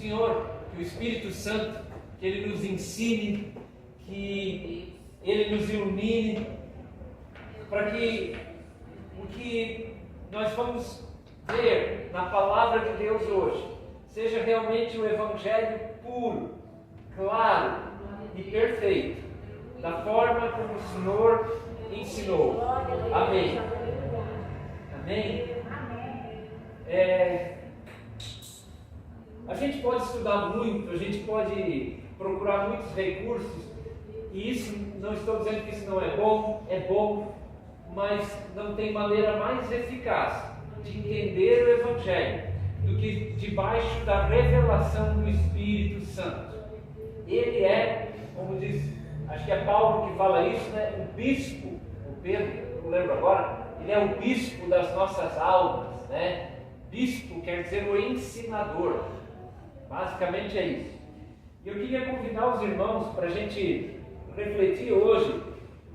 Senhor, que o Espírito Santo, que Ele nos ensine, que Ele nos ilumine, para que o que nós vamos ver na Palavra de Deus hoje seja realmente o Evangelho puro, claro e perfeito, da forma como o Senhor ensinou. Amém. Amém. A gente pode estudar muito, a gente pode procurar muitos recursos, e isso, não estou dizendo que isso não é bom, mas não tem maneira mais eficaz de entender o Evangelho do que debaixo da revelação do Espírito Santo. Ele é, como diz, acho que é Paulo que fala isso, né? O bispo, o Pedro, não lembro agora, ele é o bispo das nossas almas, né? Bispo quer dizer o ensinador, basicamente é isso. E eu queria convidar os irmãos para a gente refletir hoje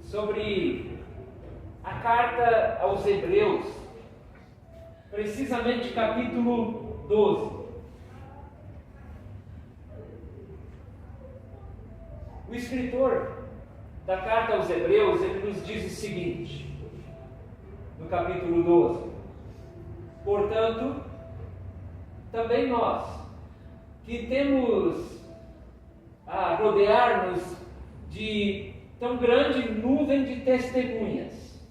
sobre a carta aos Hebreus, precisamente capítulo 12. O escritor da carta aos Hebreus, ele nos diz o seguinte, no capítulo 12: portanto, também nós, que temos a rodear-nos de tão grande nuvem de testemunhas,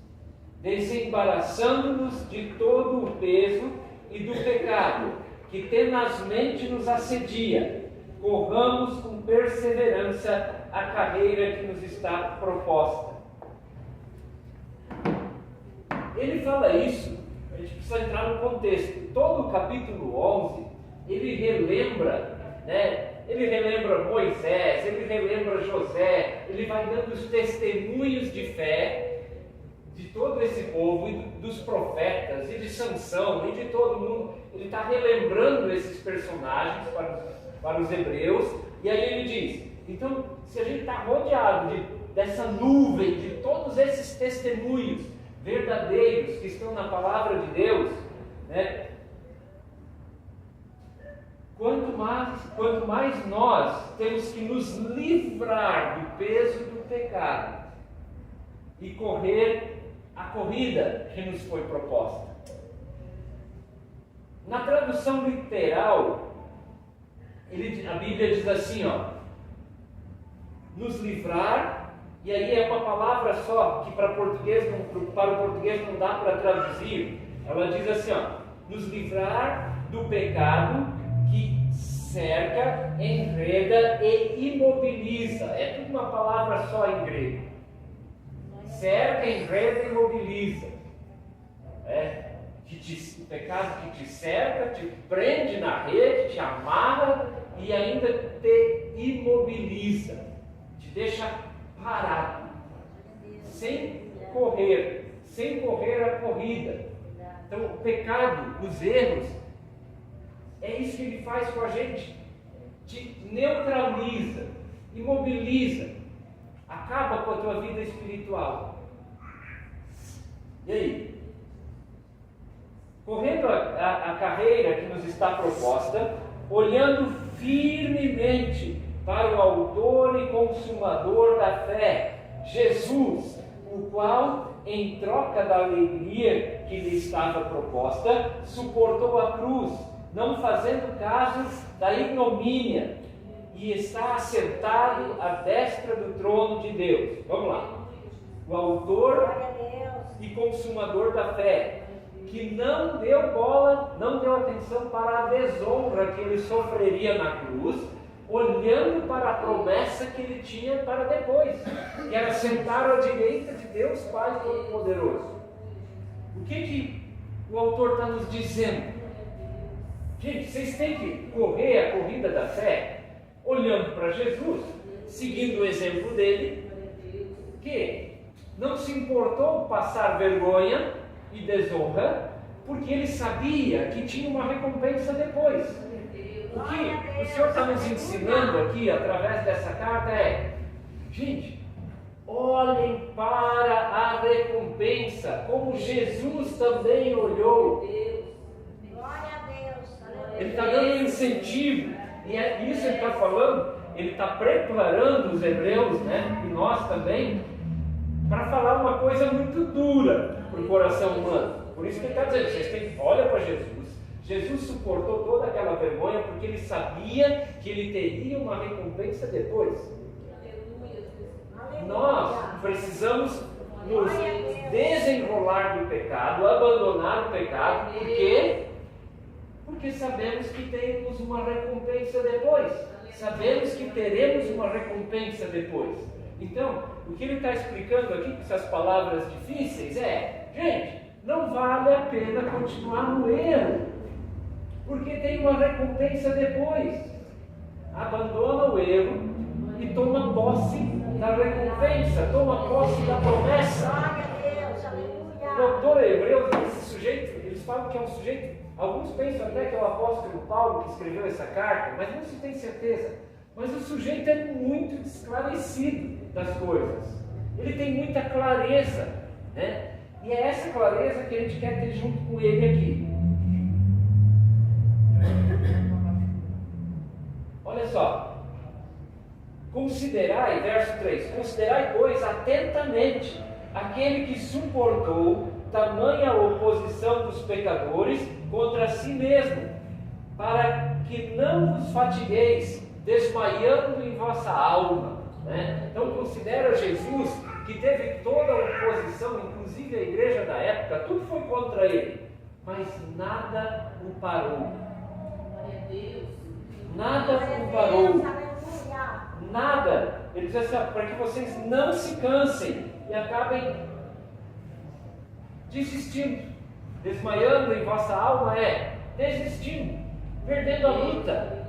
desembaraçando-nos de todo o peso e do pecado que tenazmente nos assedia, corramos com perseverança a carreira que nos está proposta. Ele fala isso, a gente precisa entrar no contexto. Todo o capítulo 11, ele relembra, ele relembra Moisés, ele relembra José, ele vai dando os testemunhos de fé de todo esse povo, e dos profetas, e de Sansão, e de todo mundo. Ele está relembrando esses personagens para os hebreus, e aí ele diz, então, se a gente está rodeado dessa nuvem, de todos esses testemunhos verdadeiros que estão na palavra de Deus, quanto mais nós temos que nos livrar do peso do pecado e correr a corrida que nos foi proposta. Na tradução literal, a Bíblia diz assim, nos livrar, e aí é uma palavra só, que para o português não dá para traduzir. Ela diz assim, nos livrar do pecado que cerca, enreda e imobiliza. É tudo uma palavra só em grego. Cerca, enreda e imobiliza. O pecado que te cerca, te prende na rede, te amarra e ainda te imobiliza, te deixa parado, sem correr a corrida. Então o pecado, os erros, é isso que ele faz com a gente, te neutraliza, imobiliza, acaba com a tua vida espiritual. E aí? Correndo a carreira que nos está proposta, olhando firmemente para o autor e consumador da fé, Jesus, o qual, em troca da alegria que lhe estava proposta, suportou a cruz, não fazendo caso da ignomínia, e está assentado à destra do trono de Deus. Vamos lá. O autor e consumador da fé, que não deu bola, não deu atenção para a desonra que ele sofreria na cruz, olhando para a promessa que ele tinha para depois, que era sentar à direita de Deus Pai Todo-Poderoso. O que o autor está nos dizendo? Gente, vocês têm que correr a corrida da fé, olhando para Jesus, seguindo o exemplo dele, que não se importou passar vergonha e desonra, porque ele sabia que tinha uma recompensa depois. O que o Senhor está nos ensinando aqui, através dessa carta, gente, olhem para a recompensa, como Jesus também olhou. Ele está dando um incentivo. E é isso que ele está falando. Ele está preparando os hebreus, né? E nós também, para falar uma coisa muito dura para o coração humano. Por isso que ele está dizendo, vocês têm que olhar para Jesus. Jesus suportou toda aquela vergonha porque ele sabia que ele teria uma recompensa depois. Nós precisamos nos desenrolar do pecado, abandonar o pecado, por quê? Porque sabemos que temos uma recompensa depois. Sabemos que teremos uma recompensa depois. Então, o que ele está explicando aqui com essas palavras difíceis é, gente, não vale a pena continuar no erro, porque tem uma recompensa depois. Abandona o erro e toma posse da recompensa, toma posse da promessa. O autor hebreu, esse sujeito, eles falam que é um sujeito, alguns pensam até que é o apóstolo Paulo que escreveu essa carta, mas não se tem certeza. Mas o sujeito é muito esclarecido das coisas, ele tem muita clareza, né? E é essa clareza que a gente quer ter junto com ele aqui. Olha só, considerai, verso 3, considerai, pois, atentamente aquele que suportou tamanha oposição dos pecadores contra si mesmo, para que não vos fatigueis, desmaiando em vossa alma. Né? Então considera Jesus, que teve toda a oposição, inclusive a igreja da época, tudo foi contra ele, mas nada o parou. Nada o parou. Nada. Ele diz assim, para que vocês não se cansem e acabem desistindo. Desmaiando em vossa alma desistindo, perdendo a luta.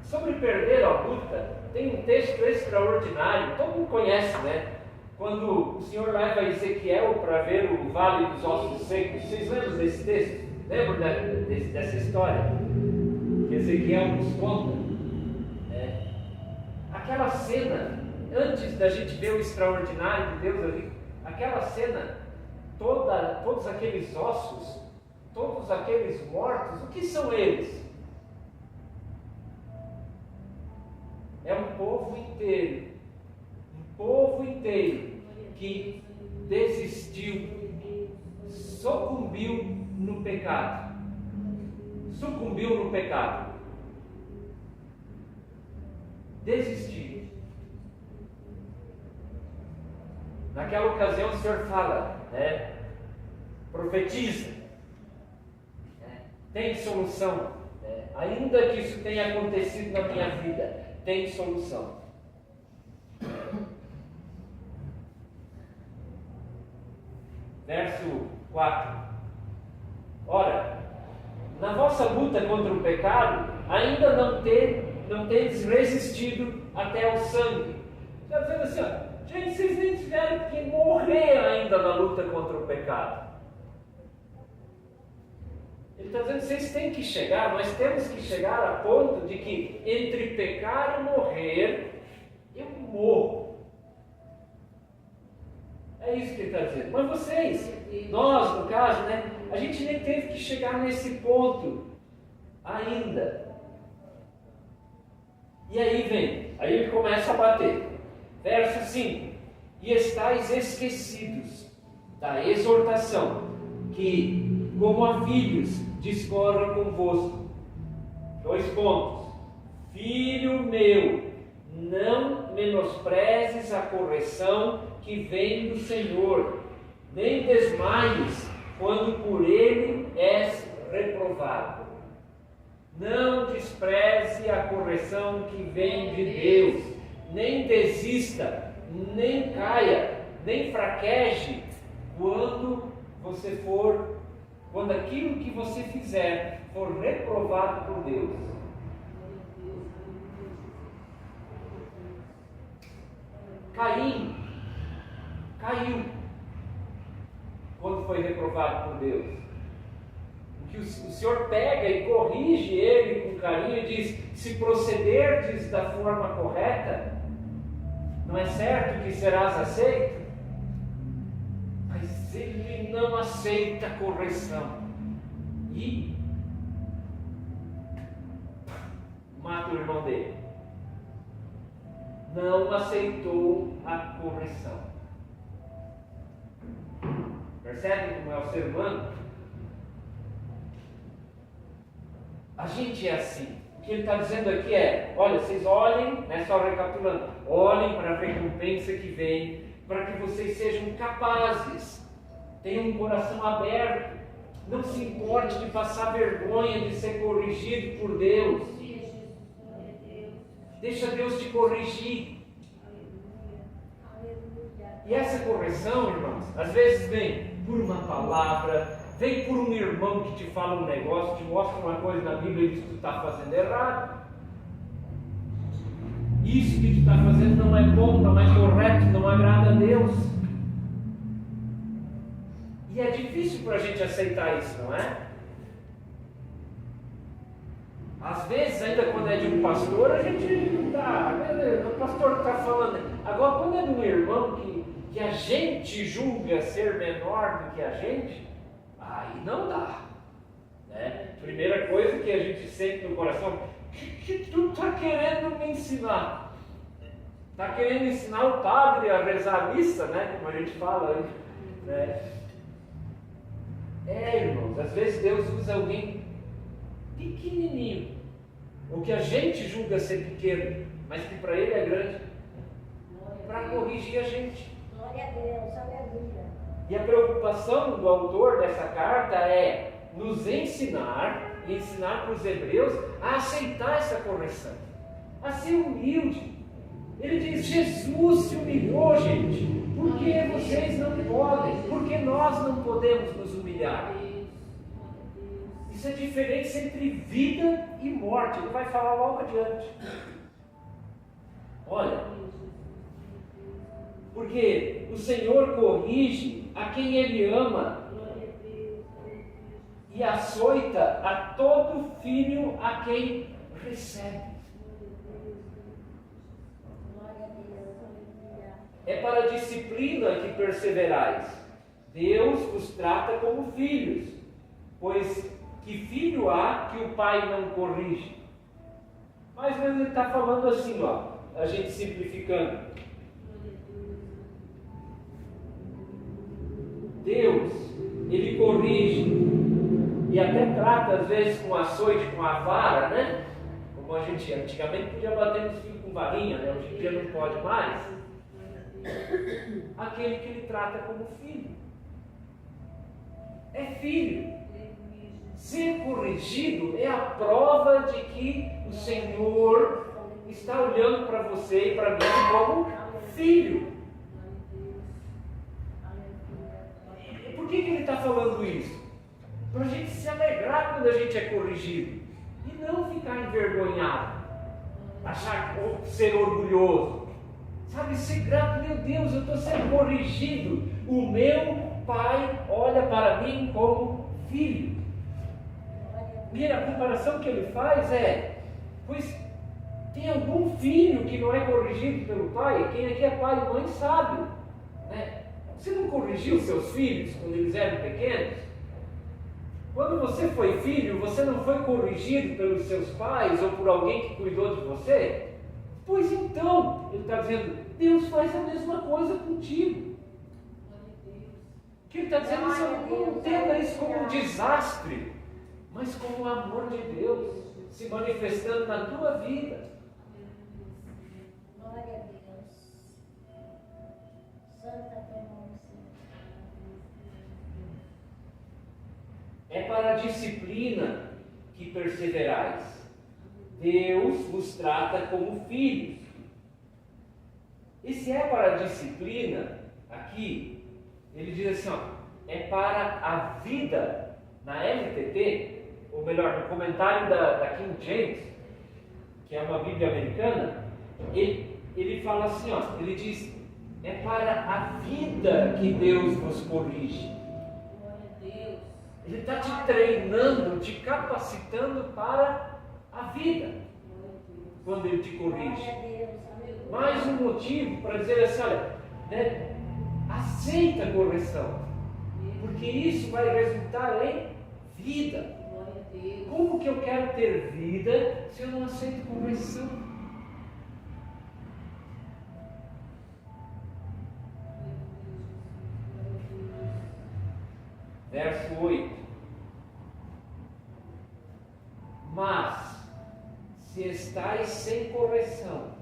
Sobre perder a luta, tem um texto extraordinário, todo mundo conhece, né? Quando o Senhor leva Ezequiel para ver o vale dos ossos secos. Vocês lembram desse texto? Lembram dessa história? Que Ezequiel nos conta? Aquela cena, antes da gente ver o extraordinário de Deus ali, aquela cena, todos aqueles ossos, todos aqueles mortos, o que são eles? É um povo inteiro que desistiu, sucumbiu no pecado. Desistiu. Naquela ocasião o Senhor fala, profetiza, tem solução, ainda que isso tenha acontecido na minha vida, tem solução. Verso 4. Ora, na vossa luta contra o pecado, ainda não tendes resistido até ao sangue. Está dizendo assim, gente, vocês nem tiveram que morrer ainda na luta contra o pecado. Ele está dizendo, vocês têm que chegar, nós temos que chegar a ponto de que entre pecar e morrer, eu morro. É isso que ele está dizendo. Mas vocês, nós no caso, a gente nem teve que chegar nesse ponto ainda. E aí ele começa a bater. Verso 5: e estáis esquecidos da exortação que, como a filhos, discorre convosco. 2 pontos. Filho meu, não menosprezes a correção que vem do Senhor, nem desmaies quando por ele és reprovado. Não despreze a correção que vem de Deus, nem desista, nem caia, nem fraqueje quando aquilo que você fizer for reprovado por Deus. Caim caiu quando foi reprovado por Deus. Que o Senhor pega e corrige ele com carinho e diz: se procederdes da forma correta, não é certo que serás aceito? mas ele não aceita a correção e mata o irmão dele. Não aceitou a correção. Percebe como é o ser humano? A gente é assim. O que ele está dizendo aqui é: olha, vocês olhem, né, só recapitulando, olhem para a recompensa que vem, para que vocês sejam capazes, tenham um coração aberto, não se importe de passar vergonha, de ser corrigido por Deus. Deixa Deus te corrigir. E essa correção, irmãos, às vezes vem por uma palavra, vem por um irmão que te fala um negócio, te mostra uma coisa na Bíblia e diz que tu está fazendo errado. Isso que tu está fazendo não é bom, não é correto, não agrada a Deus. E é difícil para a gente aceitar isso, não é? Às vezes, ainda quando é de um pastor, a gente dá, o pastor está falando. Agora, quando é de um irmão que a gente julga ser menor do que a gente, aí não dá. Né? Primeira coisa que a gente sente no coração: o que tu está querendo me ensinar? Está querendo ensinar o padre a rezar a missa, né? Como a gente fala aí. Né? Irmãos, às vezes Deus usa alguém pequenininho, o que a gente julga ser pequeno, mas que para Ele é grande, para corrigir a gente. Glória a Deus, aleluia. E a preocupação do autor dessa carta é nos ensinar para os hebreus a aceitar essa correção, a ser humilde. Ele diz: Jesus se humilhou, gente. Por que vocês não podem? Por que nós não podemos nos humilhar? Isso é diferença entre vida e morte. Ele vai falar logo adiante. Olha, porque o Senhor corrige a quem Ele ama e açoita a todo filho a quem recebe. É para a disciplina que perseverais. Deus vos trata como filhos, pois que filho há que o pai não corrige? Mas ele está falando assim, ó, a gente simplificando. Deus, Ele corrige e até trata às vezes com açoite, com a vara, né? Como a gente antigamente podia bater nos filhos com varinha, né? Hoje em dia não pode mais. Aquele que Ele trata como filho. É filho. Ser corrigido é a prova de que o Senhor está olhando para você e para mim como filho. E por que Ele está falando isso? Para a gente se alegrar quando a gente é corrigido e não ficar envergonhado, achar ser orgulhoso. Sabe, ser grato: meu Deus, eu estou sendo corrigido. O meu pai olha para mim como filho. E a comparação que ele faz é: pois tem algum filho que não é corrigido pelo pai? Quem aqui é pai e mãe sabe, né? Você não corrigiu seus filhos quando eles eram pequenos? Quando você foi filho, você não foi corrigido pelos seus pais ou por alguém que cuidou de você? Pois então, ele está dizendo: Deus faz a mesma coisa contigo. O que ele está dizendo? Não entenda isso como um desastre, mas como o amor de Deus se manifestando na tua vida. Glória a Deus. Santa Tremão. É para a disciplina que perseverais. Deus vos trata como filhos. E se é para a disciplina, aqui, ele diz assim, ó, é para a vida. Na NTT, ou melhor, no comentário da King James, que é uma Bíblia americana, ele fala assim, ó, ele diz: é para a vida que Deus vos corrige. Ele está te treinando, te capacitando para a vida, quando Ele te corrige. Mais um motivo para dizer assim, olha, né, a Aceita a correção, porque isso vai resultar em vida. Como que eu quero ter vida se eu não aceito correção? Verso 8. Mas, se estáis sem correção,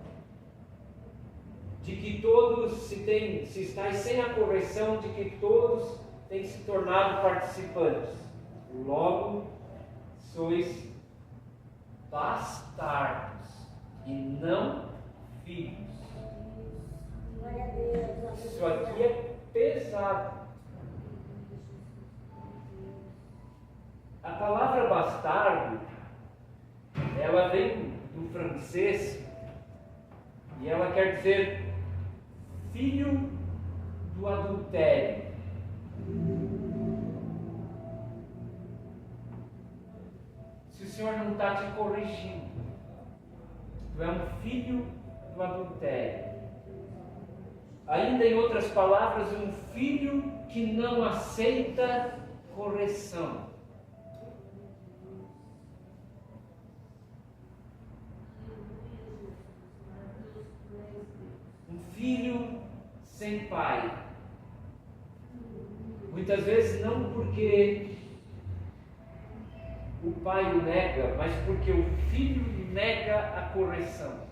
de que todos se estáis sem a correção de que todos têm se tornado participantes, logo sois bastardos e não filhos. Glória a Deus. Isso aqui é pesado. A palavra bastardo, ela vem do francês e ela quer dizer filho do adultério. Se o Senhor não está te corrigindo, tu é um filho do adultério. Ainda em outras palavras, um filho que não aceita correção. Um filho sem pai. Muitas vezes não porque o pai o nega, mas porque o filho nega a correção.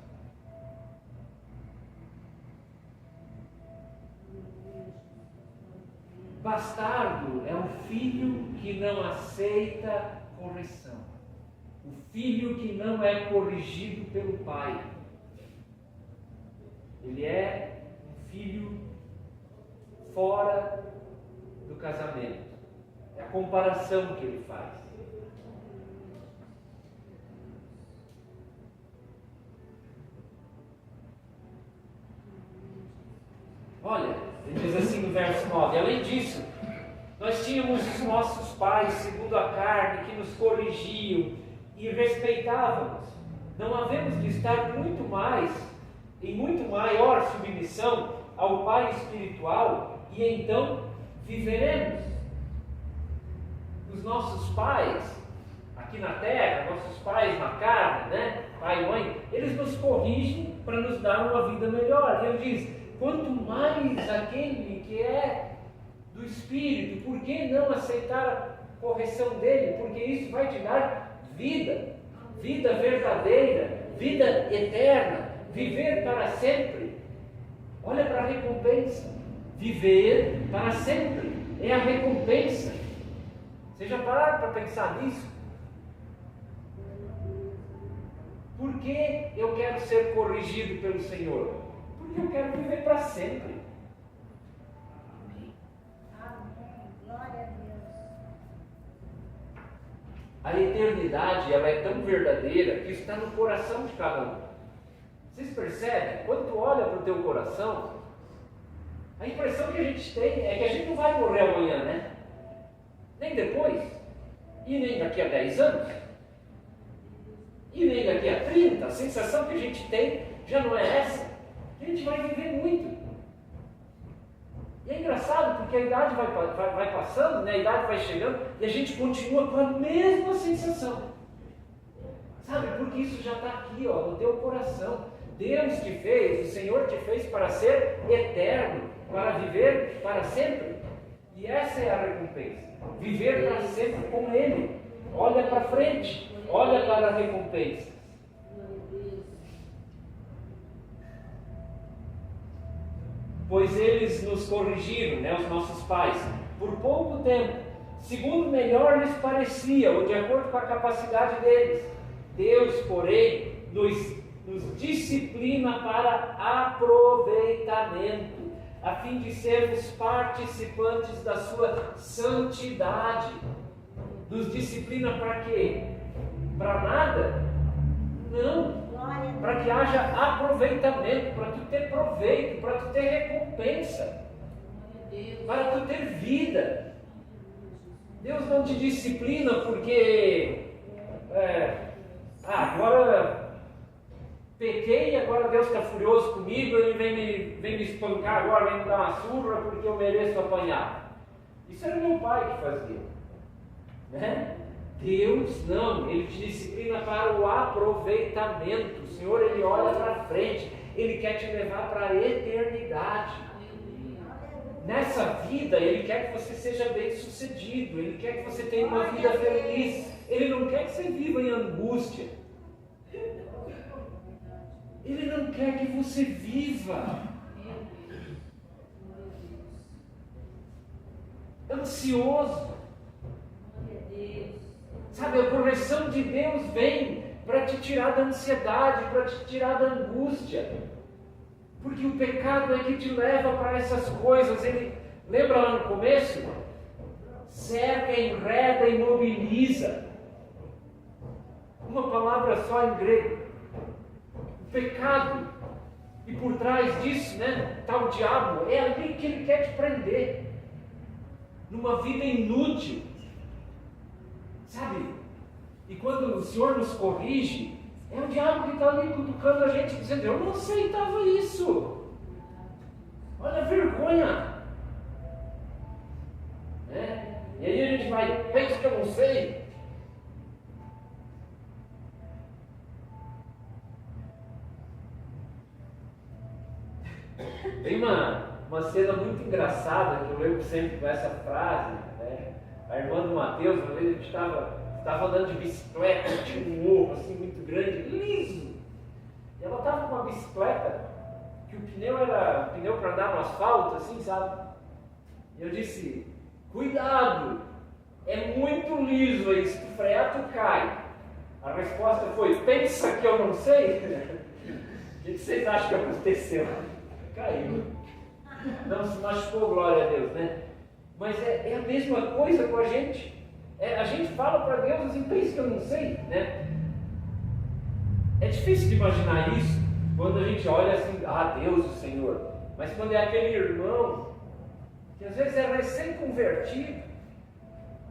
Bastardo é um filho que não aceita correção. O filho que não é corrigido pelo pai. Ele é um filho fora do casamento. É a comparação que ele faz. Olha, ele diz assim no verso 9: além disso, nós tínhamos os nossos pais, segundo a carne, que nos corrigiam e respeitávamos. Não havemos de estar em muito maior submissão ao Pai espiritual, e então viveremos. Os nossos pais, aqui na terra, nossos pais na carne, né? Pai e mãe, eles nos corrigem para nos dar uma vida melhor. E ele diz: quanto mais aquele que é do Espírito, por que não aceitar a correção dele? Porque isso vai te dar vida, vida verdadeira, vida eterna, viver para sempre. Olha para a recompensa. Viver para sempre é a recompensa. Vocês já pararam para pensar nisso? Por que eu quero ser corrigido pelo Senhor? Porque eu quero viver para sempre. Amém. Glória a Deus. A eternidade, ela é tão verdadeira que está no coração de cada um. Vocês percebem? Quando tu olha para o teu coração, a impressão que a gente tem é que a gente não vai morrer amanhã, né? Nem depois, e nem daqui a 10 anos, e nem daqui a 30. A sensação que a gente tem já não é essa. A gente vai viver muito. E é engraçado porque a idade vai passando, né? A idade vai chegando e a gente continua com a mesma sensação. Sabe? Porque isso já está aqui, ó, no teu coração. Deus te fez, o Senhor te fez para ser eterno, para viver para sempre. E essa é a recompensa. Viver para sempre com Ele. Olha para frente, olha para a recompensa. Pois eles nos corrigiram, né, os nossos pais, por pouco tempo, segundo melhor lhes parecia, ou de acordo com a capacidade deles. Deus, porém, nos disciplina para aproveitamento, a fim de sermos participantes da sua santidade. Nos disciplina para quê? Para nada? Não. Para que haja aproveitamento, para tu ter proveito, para tu ter recompensa, para tu ter vida. Deus não te disciplina porque agora pequei e agora Deus está furioso comigo, Ele vem me espancar agora, vem me dar uma surra porque eu mereço apanhar. Isso era meu pai que fazia, né? Deus não, Ele te disciplina para o aproveitamento. O Senhor, Ele olha para frente, Ele quer te levar para a eternidade. Nessa vida, Ele quer que você seja bem sucedido, Ele quer que você tenha uma vida feliz, Ele não quer que você viva em angústia, Ele não quer que você viva ansioso. Sabe, a correção de Deus vem para te tirar da ansiedade, para te tirar da angústia. Porque o pecado é que te leva para essas coisas. Ele, lembra lá no começo? Cerca, enreda, imobiliza. Uma palavra só em grego. O pecado. E por trás disso, né, está o diabo. É ali que ele quer te prender. Numa vida inútil. Sabe? E quando o Senhor nos corrige, é o diabo que está ali cutucando a gente, dizendo: eu não aceitava isso. Olha a vergonha. Né? E aí a gente vai, pensa que eu não sei. Tem uma cena muito engraçada que eu lembro sempre com essa frase, né? A irmã do Mateus, uma vez a gente estava andando de bicicleta, tinha um morro assim muito grande, liso. E ela estava com uma bicicleta que o pneu era um pneu para andar no asfalto, assim, sabe? E eu disse: cuidado, é muito liso aí, se tu frear tu cai. A resposta foi: pensa que eu não sei? O que vocês acham que aconteceu? Caiu. Não se machucou, glória a Deus, né? Mas é a mesma coisa com a gente. A gente fala para Deus assim: pensa que eu não sei, né? É difícil de imaginar isso quando a gente olha assim: ah, Deus, o Senhor. Mas quando é aquele irmão que às vezes é recém-convertido,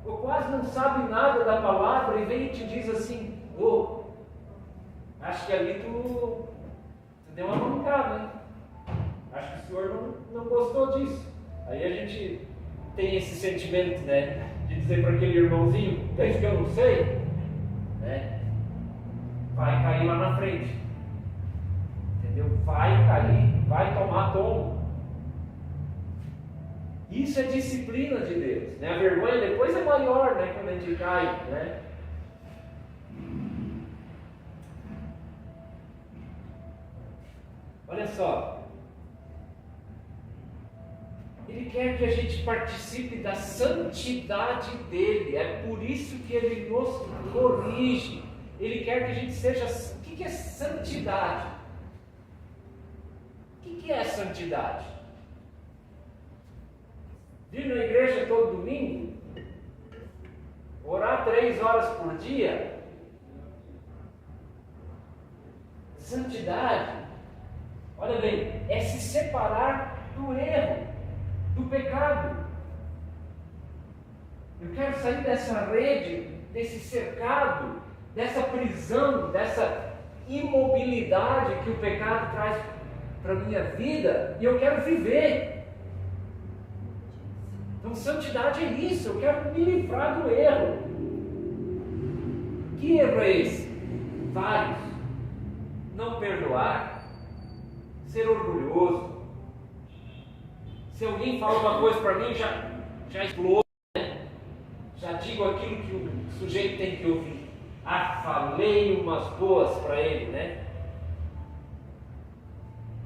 ou quase não sabe nada da palavra, e vem e te diz assim: ô, acho que ali tu deu uma mancada, hein? Acho que o Senhor não gostou disso. Aí a gente tem esse sentimento, né, de dizer para aquele irmãozinho: pensa que eu não sei, né? Vai cair lá na frente, entendeu? Vai cair, vai tomar tombo. Isso é disciplina de Deus, né? A vergonha depois é maior, né, quando a gente cai, né? Olha só, Ele quer que a gente participe da santidade dEle. É por isso que Ele nos corrige. Ele quer que a gente seja... O que é santidade? O que é santidade? Vir na igreja todo domingo? Orar 3 horas por dia? Santidade, olha bem, é se separar do erro, do pecado. Eu quero sair dessa rede, desse cercado, dessa prisão, dessa imobilidade que o pecado traz para a minha vida, e eu quero viver. Então, santidade é isso, eu quero me livrar do erro. Que erro é esse? Vários. Não perdoar, ser orgulhoso. Se alguém fala uma coisa para mim, já explodo, né? Já digo aquilo que o sujeito tem que ouvir. Ah, falei umas boas para ele, né?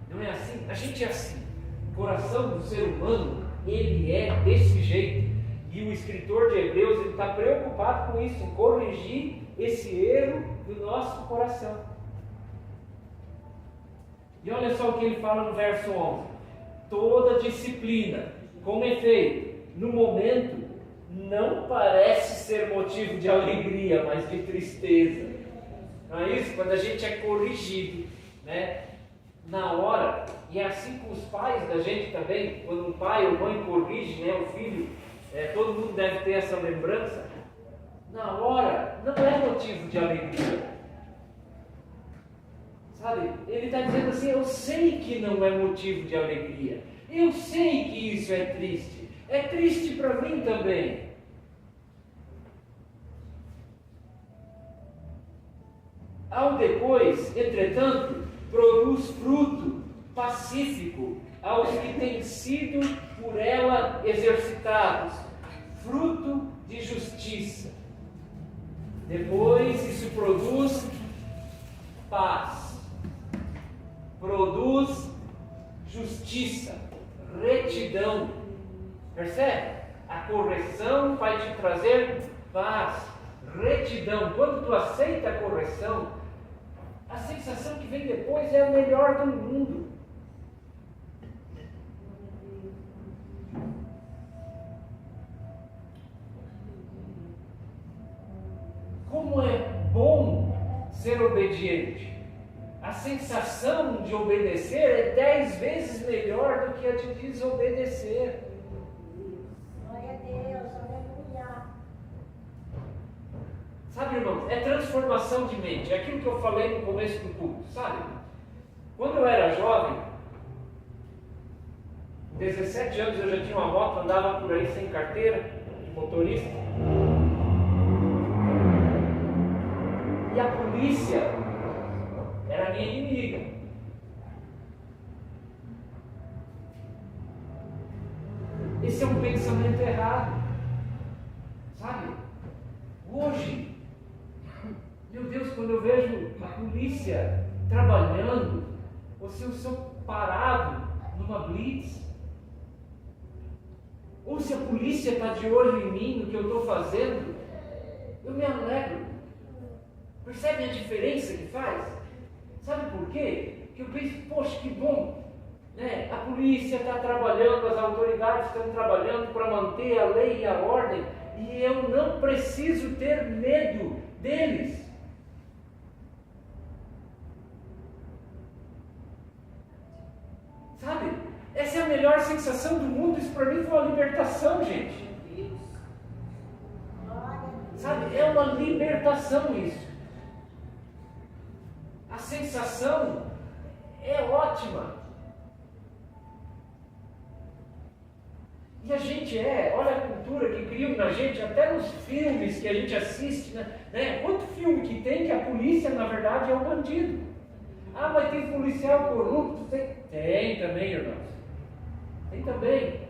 Não é assim? A gente é assim. O coração do ser humano, ele é desse jeito. E o escritor de Hebreus, ele está preocupado com isso, em corrigir esse erro do nosso coração. E olha só o que ele fala no verso 11: toda disciplina, com efeito, no momento, não parece ser motivo de alegria, mas de tristeza. Não é isso? Quando a gente é corrigido, né? Na hora, e é assim com os pais da gente também, quando um pai ou mãe corrige, né, o filho, todo mundo deve ter essa lembrança. Na hora, não é motivo de alegria. Sabe? Ele está dizendo assim, eu sei que não é motivo de alegria. Eu sei que isso é triste. É triste para mim também. Ao depois, entretanto, produz fruto pacífico aos que têm sido por ela exercitados, fruto de justiça. Depois isso produz paz, produz justiça, retidão. Percebe? A correção vai te trazer paz, retidão. Quando tu aceita a correção, a sensação que vem depois é a melhor do mundo. Como é bom ser obediente. A sensação de obedecer é 10 vezes melhor do que a de desobedecer. Glória a Deus, aleluia. Sabe, irmãos, é transformação de mente. É aquilo que eu falei no começo do culto, sabe? Quando eu era jovem, 17 anos, eu já tinha uma moto, andava por aí sem carteira de motorista. E a polícia era minha inimiga. Esse é um pensamento errado. Sabe? Hoje, meu Deus, quando eu vejo a polícia trabalhando, ou se eu sou parado numa blitz, ou se a polícia está de olho em mim, no que eu estou fazendo, eu me alegro. Percebe a diferença que faz? Sabe por quê? Que eu penso, poxa, que bom, né? A polícia está trabalhando, as autoridades estão trabalhando para manter a lei e a ordem, e eu não preciso ter medo deles. Sabe? Essa é a melhor sensação do mundo. Isso para mim foi uma libertação, gente. Sabe? É uma libertação isso. A sensação é ótima. E a gente olha a cultura que criam na gente, até nos filmes que a gente assiste, né? Quanto filme que tem que a polícia, na verdade, é o bandido? Ah, mas tem policial corrupto? Tem também, irmãos. Tem também.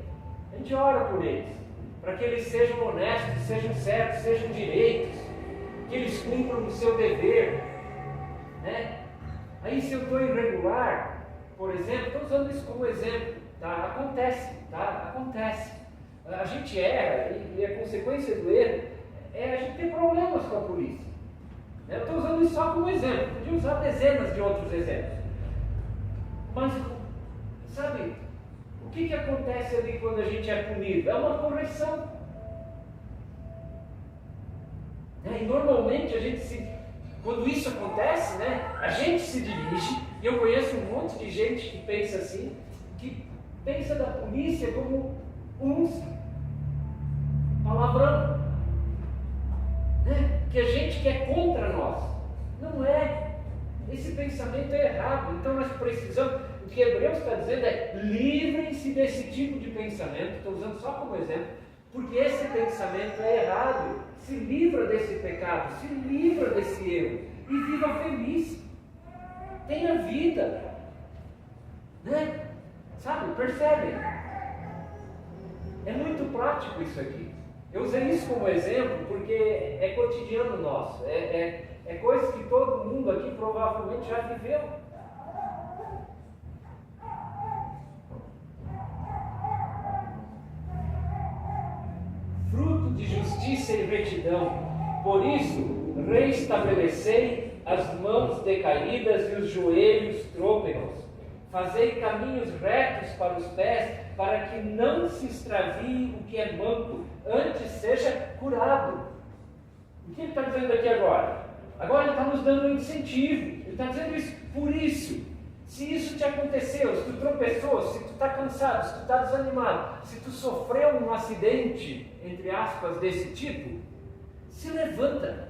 A gente ora por eles, para que eles sejam honestos, sejam certos, sejam direitos, que eles cumpram o seu dever, né? Aí se eu estou irregular, por exemplo, estou usando isso como exemplo, tá? Acontece. A gente erra e a consequência do erro é a gente ter problemas com a polícia. Eu estou usando isso só como exemplo, podia usar dezenas de outros exemplos. Mas, sabe, o que acontece ali quando a gente é punido? É uma correção. E normalmente a gente quando isso acontece, né, a gente se dirige, e eu conheço um monte de gente que pensa assim, que pensa da polícia como uns palavrão, né, que a gente quer contra nós. Não é. Esse pensamento é errado. Então nós precisamos, o que Hebreus está dizendo é: livrem-se desse tipo de pensamento. Estou usando só como exemplo, porque esse pensamento é errado. Se livra desse pecado, se livra desse erro e viva feliz. Tenha vida, né? Sabe, percebem? É muito prático isso aqui. Eu usei isso como exemplo porque é cotidiano nosso, é coisa que todo mundo aqui provavelmente já viveu. Fruto de justiça e retidão. Por isso, reestabelecei as mãos decaídas e os joelhos trôpegos. Fazei caminhos retos para os pés, para que não se extravie o que é manco, antes seja curado. O que ele está dizendo aqui agora? Agora ele está nos dando um incentivo. Ele está dizendo isso. Por isso, se isso te aconteceu, se tu tropeçou, se tu está cansado, se tu está desanimado, se tu sofreu um acidente, entre aspas, desse tipo, se levanta.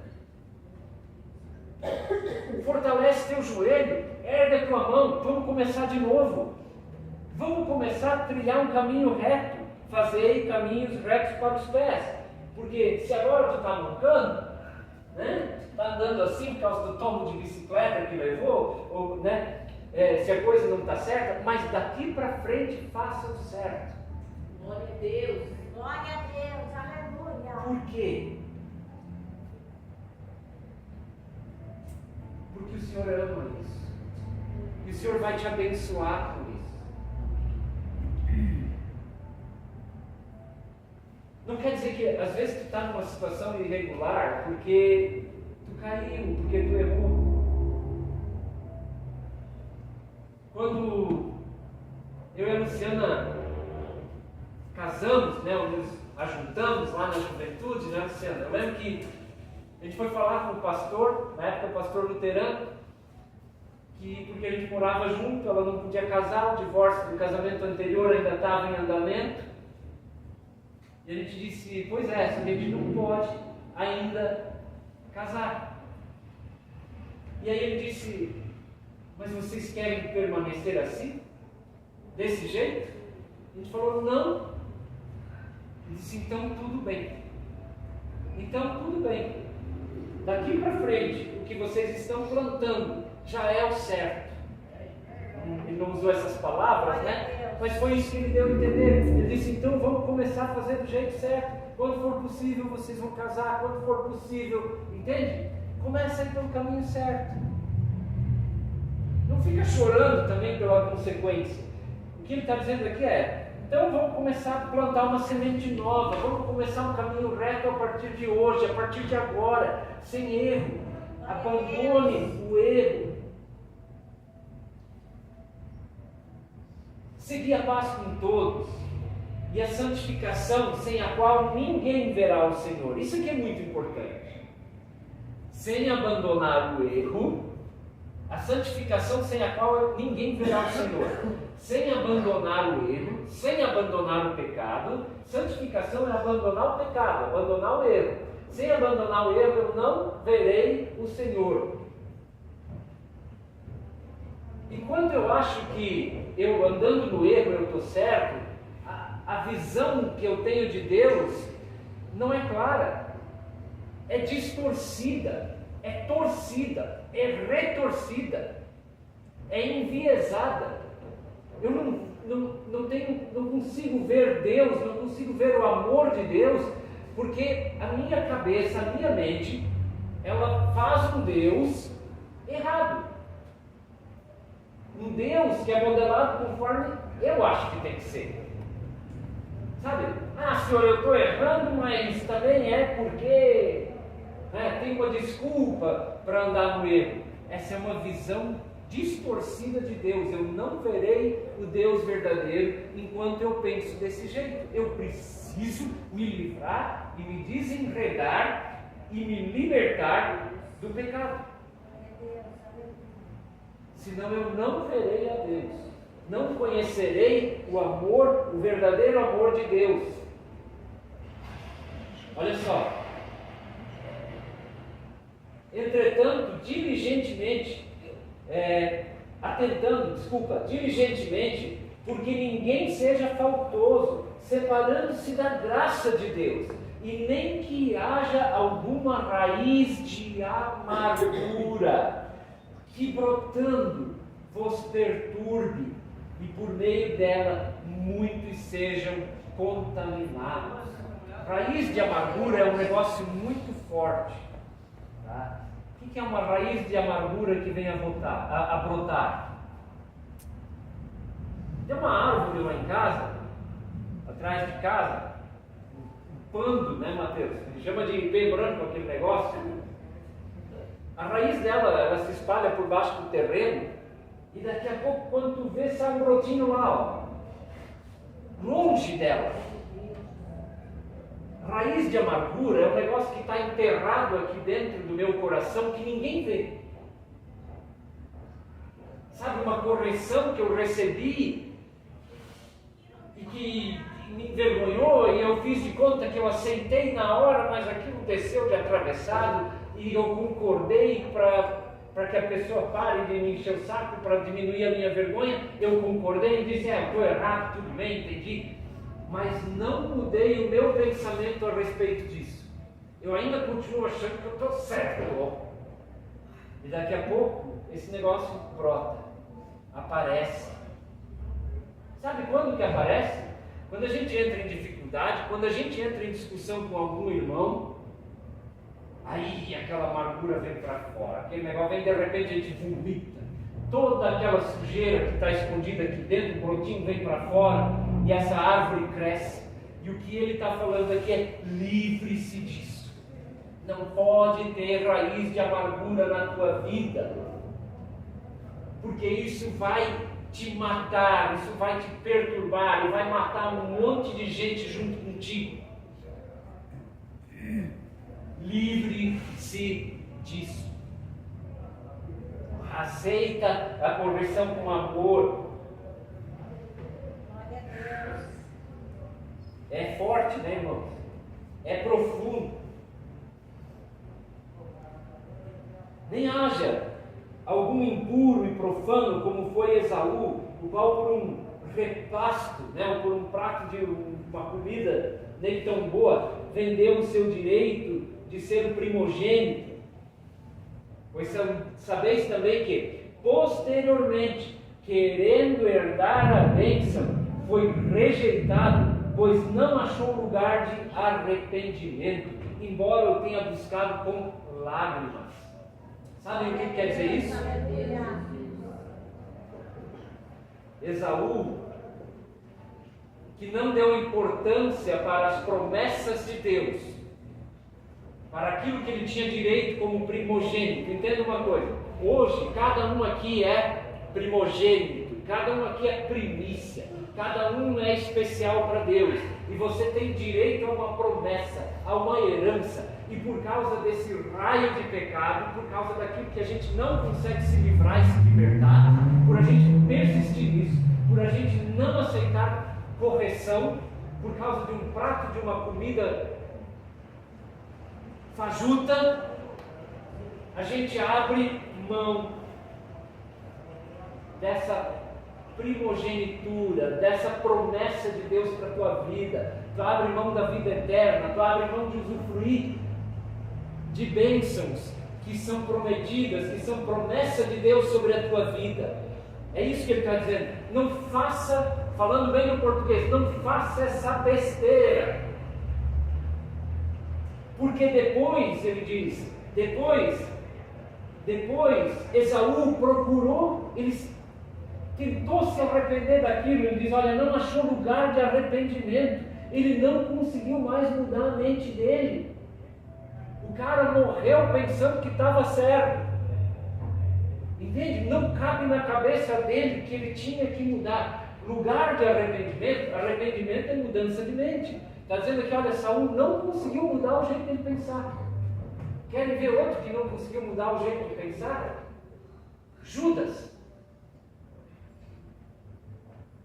Fortalece teu joelho, ergue a tua mão, vamos começar de novo. Vamos começar a trilhar um caminho reto, fazer caminhos retos para os pés. Porque se agora tu está mancando, né? Está andando assim por causa do tombo de bicicleta que levou, ou, né? Se a coisa não está certa, mas daqui para frente faça o certo. Glória a Deus. Glória a Deus, aleluia. Por quê? Porque o Senhor ama isso. E o Senhor vai te abençoar por isso. Não quer dizer que às vezes tu está numa situação irregular porque tu caiu, porque tu errou. Quando eu e a Luciana casamos, né, nos ajuntamos lá na juventude, né, Luciana? Eu lembro que a gente foi falar com o pastor, na época o pastor luterano, que porque a gente morava junto, ela não podia casar, o divórcio do casamento anterior ainda estava em andamento. E a gente disse, pois é, a gente não pode ainda casar. E aí ele disse, mas vocês querem permanecer assim? Desse jeito? A gente falou, não. Ele disse, então tudo bem. Então tudo bem. Daqui para frente, o que vocês estão plantando já é o certo. Ele não usou essas palavras, né? Mas foi isso que ele deu a entender. Ele disse, então vamos começar a fazer do jeito certo. Quando for possível, vocês vão casar. Quando for possível, entende? Começa a ir pelo caminho certo. Não fica chorando também pela consequência. O que ele está dizendo aqui é, então vamos começar a plantar uma semente nova. Vamos começar um caminho reto a partir de hoje, a partir de agora, sem erro. Abandone o erro. Seguir a paz com todos e a santificação sem a qual ninguém verá o Senhor. Isso aqui é muito importante. Sem abandonar o erro, a santificação sem a qual ninguém verá o Senhor. Sem abandonar o erro, sem abandonar o pecado. Santificação é abandonar o pecado, abandonar o erro. Sem abandonar o erro, eu não verei o Senhor. E quando eu acho que eu andando no erro eu estou certo, a visão que eu tenho de Deus não é clara, é distorcida, é torcida, é retorcida, é enviesada. Eu não consigo ver Deus, não consigo ver o amor de Deus, porque a minha cabeça, a minha mente, ela faz um Deus errado. Um Deus que é modelado conforme eu acho que tem que ser. Sabe? Senhor, eu estou errando, mas também é porque tem uma desculpa para andar no erro. Essa é uma visão distorcida de Deus. Eu não verei o Deus verdadeiro enquanto eu penso desse jeito. Eu preciso me livrar e me desenredar e me libertar do pecado. Senão eu não verei a Deus, não conhecerei o amor, o verdadeiro amor de Deus. Olha só. Entretanto, diligentemente, porque ninguém seja faltoso, separando-se da graça de Deus, e nem que haja alguma raiz de amargura que brotando vos perturbe, e por meio dela muitos sejam contaminados. Raiz de amargura é um negócio muito forte. Tá? O que é uma raiz de amargura que vem a brotar? Tem uma árvore lá em casa, atrás de casa, um pando, né, Mateus? A gente chama de pé branco aquele negócio. A raiz dela, ela se espalha por baixo do terreno, e daqui a pouco, quando tu vê, sai um brotinho lá, ó, longe dela. Raiz de amargura é um negócio que está enterrado aqui dentro do meu coração, que ninguém vê. Sabe, uma correção que eu recebi, e que me envergonhou e eu fiz de conta que eu aceitei na hora, mas aquilo desceu de atravessado e eu concordei para que a pessoa pare de me encher o saco, para diminuir a minha vergonha. Eu concordei e disse, estou errado, tudo bem, entendi. Mas não mudei o meu pensamento a respeito disso. Eu ainda continuo achando que eu estou certo. E daqui a pouco, esse negócio brota, aparece. Sabe quando que aparece? Quando a gente entra em dificuldade, quando a gente entra em discussão com algum irmão, aí aquela amargura vem para fora, aquele negócio vem, de repente a gente vomita, toda aquela sujeira que está escondida aqui dentro, o brotinho vem para fora, e essa árvore cresce. E o que ele está falando aqui é: livre-se disso. Não pode ter raiz de amargura na tua vida, porque isso vai te matar, isso vai te perturbar e vai matar um monte de gente junto contigo. Livre-se disso. Aceita a correção com amor. É forte, né, irmãos? É profundo. Nem haja algum impuro e profano como foi Esaú, o qual por um repasto, ou por um prato de uma comida nem tão boa, vendeu o seu direito de ser o primogênito. Pois sabeis também que, posteriormente, querendo herdar a bênção, foi rejeitado, pois não achou lugar de arrependimento, embora eu tenha buscado com lágrimas. Sabem o que quer dizer isso? Esaú, que não deu importância para as promessas de Deus, para aquilo que ele tinha direito como primogênito. Entenda uma coisa: hoje cada um aqui é primogênito, cada um aqui é primícia, cada um é especial para Deus, e você tem direito a uma promessa, a uma herança. E por causa desse raio de pecado, por causa daquilo que a gente não consegue se livrar e se libertar, por a gente persistir nisso, por a gente não aceitar correção, por causa de um prato, de uma comida fajuta, a gente abre mão dessa primogenitura, dessa promessa de Deus para a tua vida. Tu abre mão da vida eterna, tu abre mão de usufruir de bênçãos que são prometidas, que são promessa de Deus sobre a tua vida. É isso que ele está dizendo. Não faça, falando bem no português, não faça essa besteira. Porque depois, ele diz, depois Esaú procurou, ele tentou se arrepender daquilo. Ele diz, olha, não achou lugar de arrependimento. Ele não conseguiu mais mudar a mente dele. O cara morreu pensando que estava certo. Entende? Não cabe na cabeça dele que ele tinha que mudar. Lugar de arrependimento, arrependimento é mudança de mente. Está dizendo aqui, olha, Saul não conseguiu mudar o jeito dele pensar. Querem ver outro que não conseguiu mudar o jeito de pensar? Judas.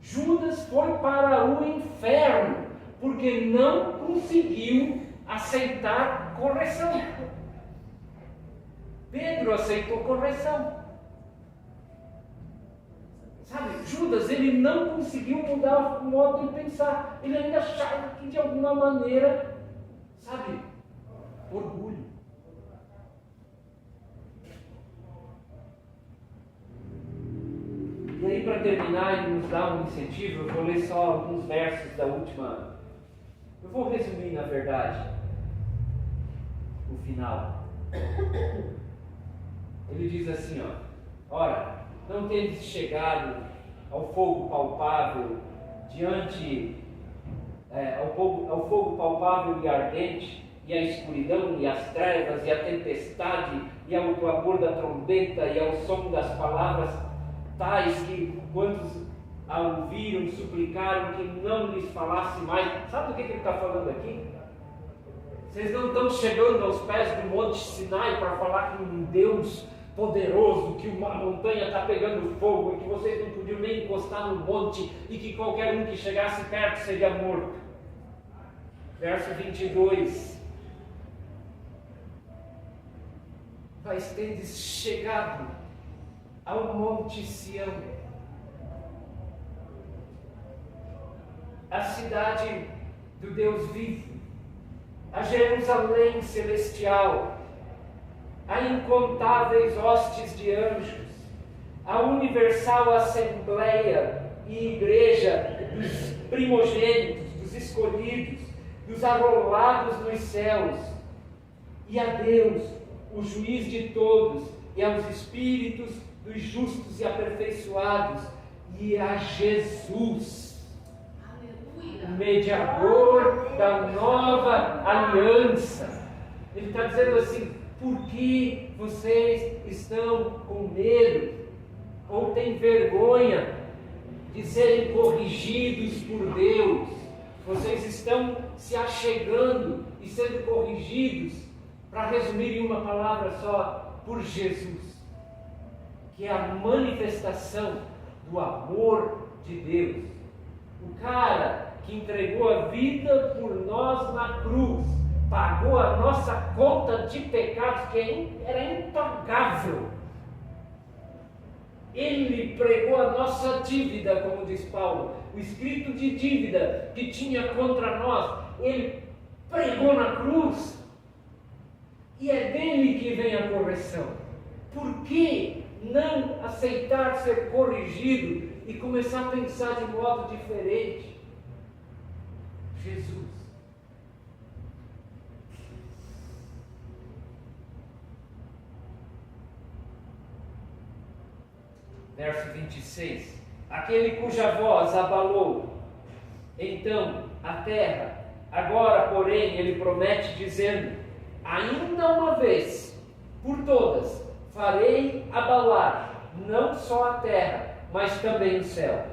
Judas foi para o inferno, porque não conseguiu aceitar correção. Pedro aceitou correção. Sabe, Judas, ele não conseguiu mudar o modo de pensar. Ele ainda achava que de alguma maneira, sabe, orgulho. E aí, para terminar e nos dar um incentivo, eu vou ler só alguns versos da última. Eu vou resumir, na verdade, o final. Ele diz assim, ora, não tendes chegado ao fogo palpável ao fogo palpável e ardente, e à escuridão, e às trevas, e à tempestade, e ao clamor da trombeta, e ao som das palavras, tais que quantos a ouviram suplicaram que não lhes falasse mais. Sabe do que ele está falando aqui? Vocês não estão chegando aos pés do Monte Sinai para falar com um Deus poderoso, que uma montanha está pegando fogo e que vocês não podiam nem encostar no monte e que qualquer um que chegasse perto seria morto. Verso 22. Mas tendes chegado ao monte Sião, a cidade do Deus vivo, a Jerusalém celestial, a incontáveis hostes de anjos, a universal assembleia e igreja dos primogênitos, dos escolhidos, dos arrolados nos céus, e a Deus, o juiz de todos, e aos espíritos dos justos e aperfeiçoados, e a Jesus, o mediador da nova aliança. Ele está dizendo assim: por que vocês estão com medo ou têm vergonha de serem corrigidos por Deus? Vocês estão se achegando e sendo corrigidos, para resumir em uma palavra só, por Jesus, que é a manifestação do amor de Deus. O cara que entregou a vida por nós na cruz, pagou a nossa conta de pecados, que era impagável. Ele pregou a nossa dívida, como diz Paulo, o escrito de dívida que tinha contra nós, ele pregou na cruz, e é dele que vem a correção. Por que não aceitar ser corrigido e começar a pensar de modo diferente? Jesus. Verso 26. Aquele cuja voz abalou então a terra, agora, porém, ele promete dizendo: ainda uma vez, por todas, farei abalar não só a terra, mas também o céu.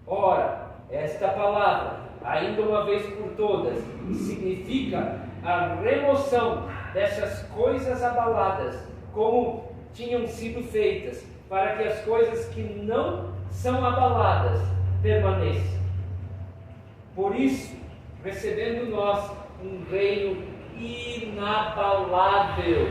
Ora, esta palavra, ainda uma vez por todas, significa a remoção dessas coisas abaladas, como tinham sido feitas, para que as coisas que não são abaladas permaneçam. Por isso, recebendo nós um reino inabalável,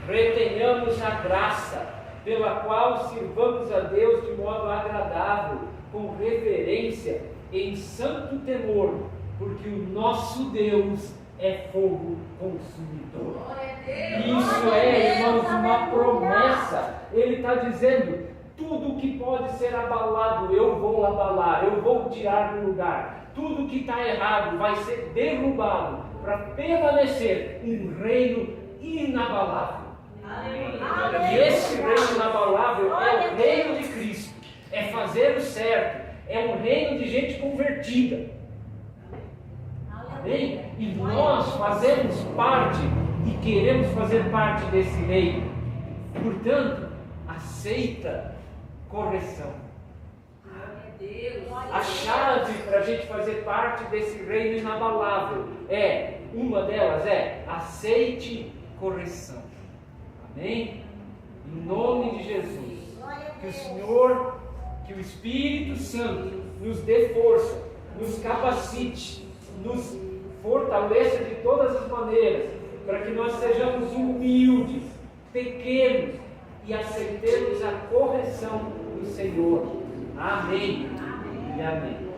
retenhamos a graça pela qual sirvamos a Deus de modo agradável, com reverência, em santo temor, porque o nosso Deus é fogo consumidor. Isso é, irmãos, uma promessa. Ele está dizendo: tudo que pode ser abalado, eu vou abalar, eu vou tirar do lugar. Tudo que está errado vai ser derrubado, para permanecer um reino inabalável. E esse reino inabalável é o reino de Cristo, é fazer o certo, é um reino de gente convertida. Amém? E nós fazemos parte e queremos fazer parte desse reino. Portanto, aceita correção. A chave para a gente fazer parte desse reino inabalável uma delas é: aceite correção. Amém? Em nome de Jesus, que o Senhor, que o Espírito Santo nos dê força, nos capacite, nos fortaleça de todas as maneiras, para que nós sejamos humildes, pequenos e aceitemos a correção do Senhor. Amém e amém.